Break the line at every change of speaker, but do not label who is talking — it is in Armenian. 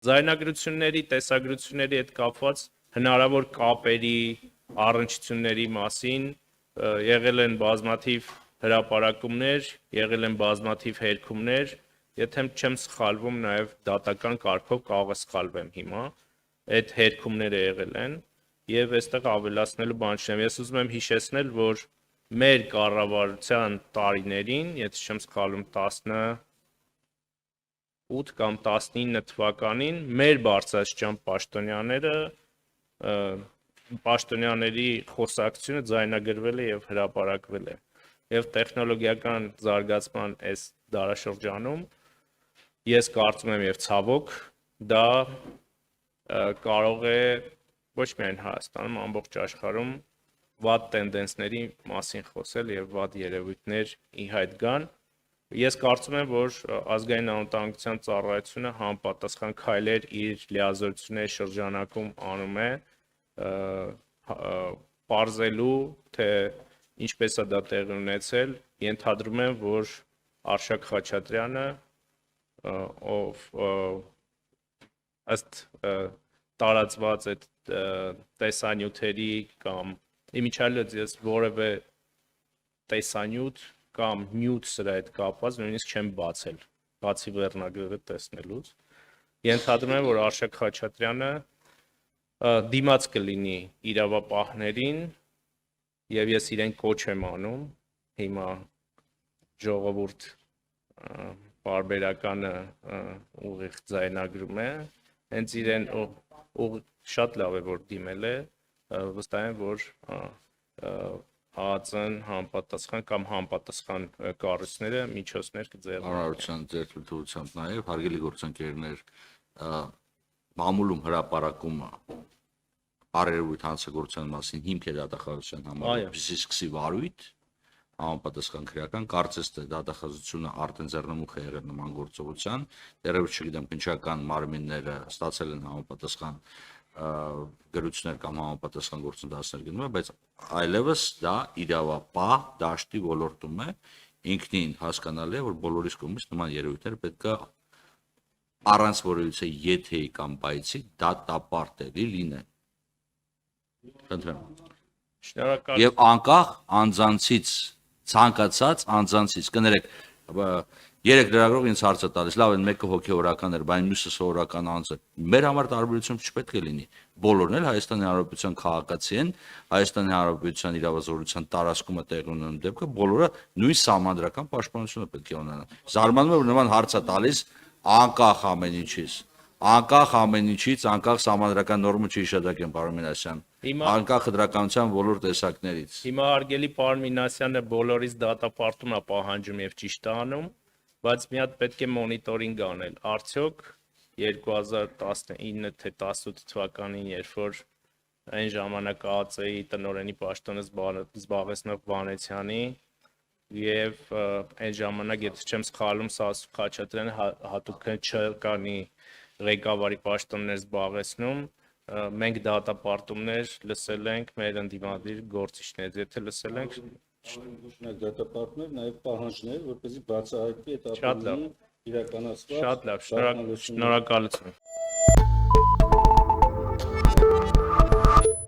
Ձայնագրությունների, տեսագրությունների հետ կապված հնարավոր կապերի, առնչությունների մասին եղել են բազմաթիվ հրապարակումներ, եղել են բազմաթիվ հերքումներ, եթե չեմ սխալվում, նաև դատական կարգով կարող է սխալվեմ հիմա, այդ հերքումները եղել են, եւ այստեղ ավելացնելու բան չեմ, ես ուզում եմ հիշեցնել, որ մեր կառավարության տարիներին, եթե չեմ սխալվում 18 կամ 19 թվականին մեր բարձրաստիճան պաշտոնյաների խոսակցությունը ձայնագրվել է եւ հրապարակվել է եւ տեխնոլոգիական զարգացման այս դարաշրջանում ես կարծում եմ եւ ցավոք դա կարող է ոչ միայն Հայաստանում, ամբողջ աշխարհում վատ տենդենսների մասին խոսել եւ վատ երևույթներ ի հայտ գան։ Ես կարծում եմ, որ ազգային անվտանգության ծառայությունը համապատասխան քայլեր իր լիազորությունների շրջանակում անում է պարզելու, թե ինչպես է դա տեղի ունեցել, ենթադրում եմ, որ Արշակ Խաչատրյանը, ով ըստ տարածված այդ տեսանյութերի կամ իմիջիալից ես որևէ տեսանյութ կամ նյութ սրա հետ կապված նույնիսկ չեմ բացել, բացի վերնագրերը տեսնելուց։ Ենթադրում եմ, որ Արշակ Խաչատրյանը դիմաց կլինի իրավապահներին եւ ես իրեն կոչ եմ անում հիմա ժողովուրդ բարբերականը ուղիղ ձայնագրում է, հենց իրեն շատ լավ է, որ դիմել է, վստահ եմ, որ ԱԱԾ-ն համապատասխան կամ համապատասխան կառույցները միջոցներ կձեռնարկեն։
Հանրության ձեր թույլտվությամբ նաև հարգելի գործընկերներ, մամուլում հրապարակումը առերևույթ հանցագործության մասին հիմք է դատախազության համար, որպեսզի սկսի վարույթ համապատասխան քրեական, կարծես թե դատախազությունը արդեն ձեռնմուխ է եղել նման գործողության, դեռևս չգիտեմ քննչական մարմինները ստացել են համապատասխան գրություններ կամ համապատասխան գործընթացներ գնում է, բայց այլևս դա իրավապահ դաշտի ոլորտում է, ինքնին հասկանալի է, որ բոլորիս կողմից նման երևույթներ պետք է առանց որևիցե եթեի կամ բայցի դատապարտելի լինեն։
Շնորհակալ
Եվ անկախ անձանցից ցանկացած անձանցից կներեք 3 լրագրող ինձ հարց է տալիս, լավ են մեկը հոգեորական էր, բայց մյուսը սովորական անձ է։ Մեր համար տարբերություն չպետք է լինի։ Բոլորն էլ Հայաստանի Հանրապետության քաղաքացի են, Հայաստանի Հանրապետության իրավազորության տարածքում է տեղի ունենում դեպքը, բոլորը նույն սահմանադրական պաշտպանությունը պետք է ունենան։ Զարմանում եմ, որ նման հարց է տալիս անկախ ամեն ինչից։ Անկախ ամեն ինչից, անկախ սահմանադրական նորմը չհիշատակեմ, պարոն Մինասյան, անկախ խտրականության բոլոր տեսակներից։
Հիմա հարգելի պարոն Մինասյանը բոլորից դատապարտում է պահանջում եւ ճիշտ է անում, բայց մի հատ պետք է մոնիտորինգ անել։ Արդյոք 2019 թե 18 թվականին, երբ որ այն ժամանակ ԱԱԾ-ի տնօրենի պաշտոնը զբաղեցնող Վանեցյանի եւ այն ժամանակ, եթե չեմ սխալվում, Սասու Խաչատրյանը հատուկ ՉԿ-ի ղեկավարի պաշտոններ զբաղեցնում, մենք դատապարտումներ լսել ենք մեր ընդդիմադիր գործիչներից, եթե լսել ենք
դատապարտներ, նաև պահանջներ, որպեսզի բացահայտվի այդ
Շատ լավ,
իրականացված
շատ լավ, շնորհակալություն։